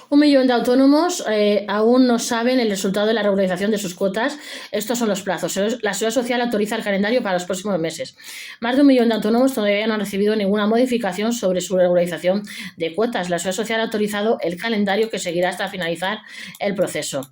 Un millón de autónomos aún no saben el resultado de la regularización de sus cuotas. Estos son los plazos. La Seguridad Social autoriza el calendario para los próximos meses. Más de un millón de autónomos todavía no han recibido ninguna modificación sobre su regularización de cuotas. La Seguridad Social ha autorizado el calendario que seguirá hasta finalizar el proceso.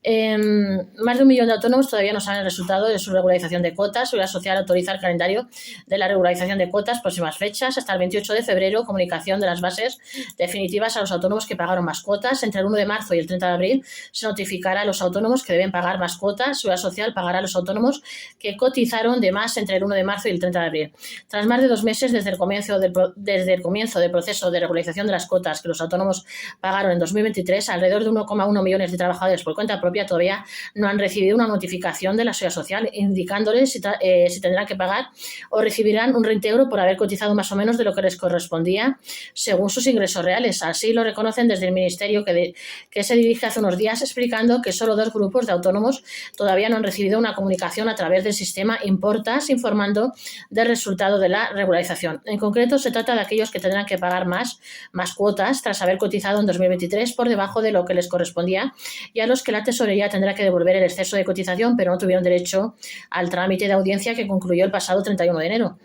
Más de un millón de autónomos todavía no saben el resultado de su regularización de cuotas. Seguridad Social autoriza el calendario de la regularización de cuotas, próximas fechas, hasta el 28 de febrero, comunicación de las bases definitivas a los autónomos que pagaron más cuotas. Entre el 1 de marzo y el 30 de abril se notificará a los autónomos que deben pagar más cuotas. Seguridad Social pagará a los autónomos que cotizaron de más entre el 1 de marzo y el 30 de abril. Tras más de 2 meses desde el comienzo del proceso de regularización de las cuotas que los autónomos pagaron en 2023, alrededor de 1,1 millones de trabajadores por cuenta propia todavía no han recibido una notificación de la Seguridad Social indicándoles si tendrán que pagar o recibirán un reintegro por haber cotizado más o menos de lo que les correspondía según sus ingresos reales. Así lo reconocen desde el Ministerio, que se dirige hace unos días explicando que solo 2 grupos de autónomos todavía no han recibido una comunicación a través del sistema Importas informando del resultado de la regularización. En concreto, se trata de aquellos que tendrán que pagar más cuotas tras haber cotizado en 2023 por debajo de lo que les correspondía, y a los que la Tesorería tendrá que devolver el exceso de cotización, pero no tuvieron derecho al trámite de audiencia que concluyó el pasado 31 de enero.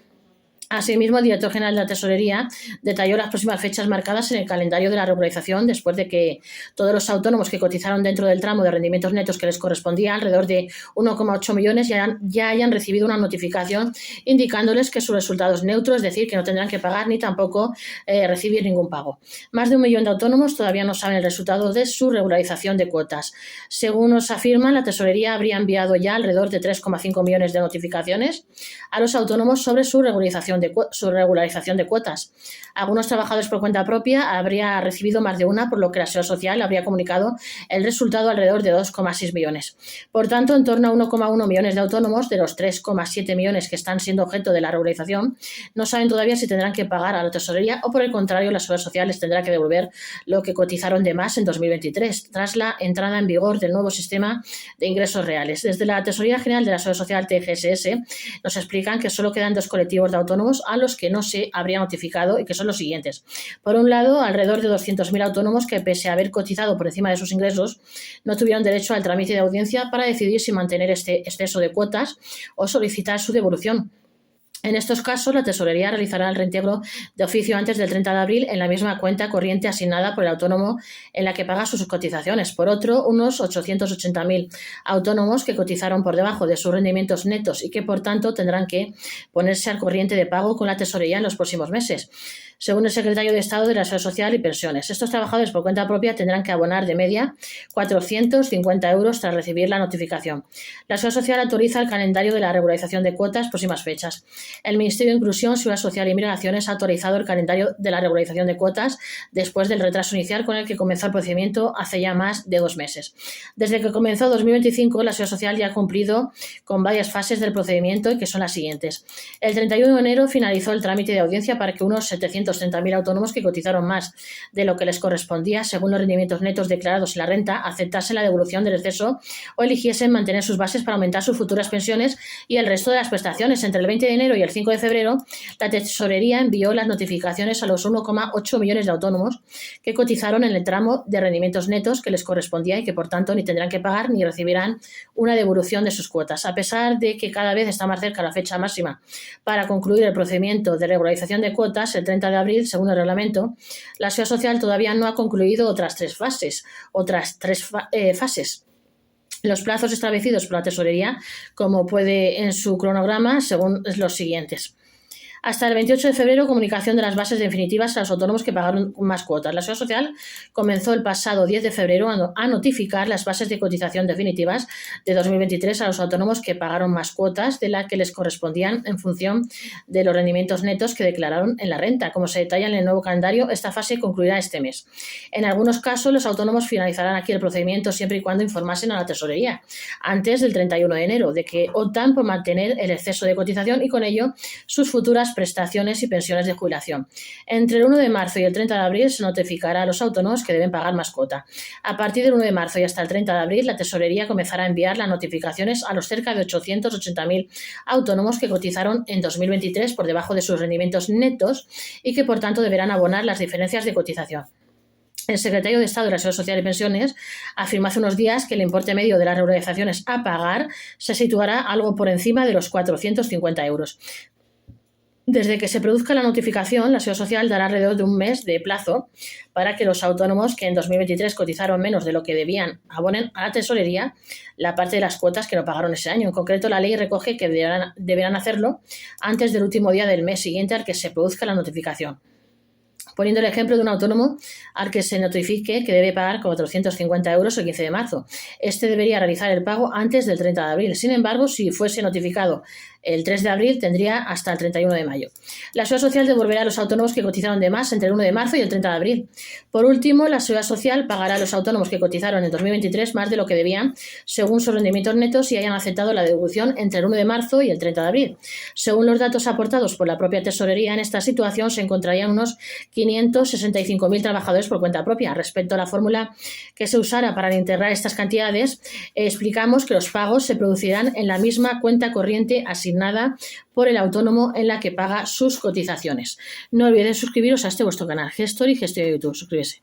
Asimismo, el director general de la Tesorería detalló las próximas fechas marcadas en el calendario de la regularización después de que todos los autónomos que cotizaron dentro del tramo de rendimientos netos que les correspondía, alrededor de 1,8 millones, ya hayan recibido una notificación indicándoles que su resultado es neutro, es decir, que no tendrán que pagar ni tampoco recibir ningún pago. Más de 1 millón de autónomos todavía no saben el resultado de su regularización de cuotas. Según nos afirman, la Tesorería habría enviado ya alrededor de 3,5 millones de notificaciones a los autónomos sobre su regularización de cuotas. Algunos trabajadores por cuenta propia habría recibido más de una, por lo que la Seguridad Social habría comunicado el resultado alrededor de 2,6 millones. Por tanto, en torno a 1,1 millones de autónomos, de los 3,7 millones que están siendo objeto de la regularización, no saben todavía si tendrán que pagar a la Tesorería o, por el contrario, la Seguridad Social les tendrá que devolver lo que cotizaron de más en 2023, tras la entrada en vigor del nuevo sistema de ingresos reales. Desde la Tesorería General de la Seguridad Social, TGSS, nos explican que solo quedan 2 colectivos de autónomos a los que no se habría notificado, y que son los siguientes. Por un lado, alrededor de 200.000 autónomos que, pese a haber cotizado por encima de sus ingresos, no tuvieron derecho al trámite de audiencia para decidir si mantener este exceso de cuotas o solicitar su devolución. En estos casos, la Tesorería realizará el reintegro de oficio antes del 30 de abril en la misma cuenta corriente asignada por el autónomo en la que paga sus cotizaciones. Por otro, unos 880.000 autónomos que cotizaron por debajo de sus rendimientos netos y que, por tanto, tendrán que ponerse al corriente de pago con la Tesorería en los próximos meses, según el secretario de Estado de la Seguridad Social y Pensiones. Estos trabajadores por cuenta propia tendrán que abonar de media 450 euros tras recibir la notificación. La Seguridad Social autoriza el calendario de la regularización de cuotas, próximas fechas. El Ministerio de Inclusión, Seguridad Social y Migraciones ha autorizado el calendario de la regularización de cuotas después del retraso inicial con el que comenzó el procedimiento hace ya más de 2 meses. Desde que comenzó 2025, la Seguridad Social ya ha cumplido con varias fases del procedimiento, y que son las siguientes. El 31 de enero finalizó el trámite de audiencia para que unos 730.000 autónomos que cotizaron más de lo que les correspondía según los rendimientos netos declarados en la renta aceptasen la devolución del exceso o eligiesen mantener sus bases para aumentar sus futuras pensiones y el resto de las prestaciones. Entre el 20 de enero y el 5 de febrero, la Tesorería envió las notificaciones a los 1,8 millones de autónomos que cotizaron en el tramo de rendimientos netos que les correspondía y que, por tanto, ni tendrán que pagar ni recibirán una devolución de sus cuotas. A pesar de que cada vez está más cerca la fecha máxima para concluir el procedimiento de regularización de cuotas, el 30 de abril, según el reglamento, la Seguridad Social todavía no ha concluido otras tres fases. Los plazos establecidos por la Tesorería, como puede en su cronograma, según los siguientes. Hasta el 28 de febrero, comunicación de las bases definitivas a los autónomos que pagaron más cuotas. La Seguridad Social comenzó el pasado 10 de febrero a notificar las bases de cotización definitivas de 2023 a los autónomos que pagaron más cuotas de las que les correspondían en función de los rendimientos netos que declararon en la renta. Como se detalla en el nuevo calendario, esta fase concluirá este mes. En algunos casos, los autónomos finalizarán aquí el procedimiento siempre y cuando informasen a la Tesorería antes del 31 de enero de que optan por mantener el exceso de cotización y con ello sus futuras prestaciones y pensiones de jubilación. Entre el 1 de marzo y el 30 de abril se notificará a los autónomos que deben pagar más cuota. A partir del 1 de marzo y hasta el 30 de abril, la Tesorería comenzará a enviar las notificaciones a los cerca de 880.000 autónomos que cotizaron en 2023 por debajo de sus rendimientos netos y que, por tanto, deberán abonar las diferencias de cotización. El secretario de Estado de la Seguridad Social y Pensiones afirmó hace unos días que el importe medio de las regularizaciones a pagar se situará algo por encima de los 450 euros. Desde que se produzca la notificación, la Seguridad Social dará alrededor de un mes de plazo para que los autónomos que en 2023 cotizaron menos de lo que debían abonen a la tesorería la parte de las cuotas que no pagaron ese año. En concreto, la ley recoge que deberán hacerlo antes del último día del mes siguiente al que se produzca la notificación. Poniendo el ejemplo de un autónomo al que se notifique que debe pagar 450 euros el 15 de marzo. Este debería realizar el pago antes del 30 de abril. Sin embargo, si fuese notificado el 3 de abril, tendría hasta el 31 de mayo. La Seguridad Social devolverá a los autónomos que cotizaron de más entre el 1 de marzo y el 30 de abril. Por último, la Seguridad Social pagará a los autónomos que cotizaron en 2023 más de lo que debían, según sus rendimientos netos y hayan aceptado la devolución entre el 1 de marzo y el 30 de abril. Según los datos aportados por la propia Tesorería, en esta situación se encontrarían unos 565.000 trabajadores por cuenta propia. Respecto a la fórmula que se usara para integrar estas cantidades, explicamos que los pagos se producirán en la misma cuenta corriente asignada por el autónomo en la que paga sus cotizaciones. No olvidéis suscribiros a este vuestro canal, Gestor y Gestión de YouTube. Suscríbete.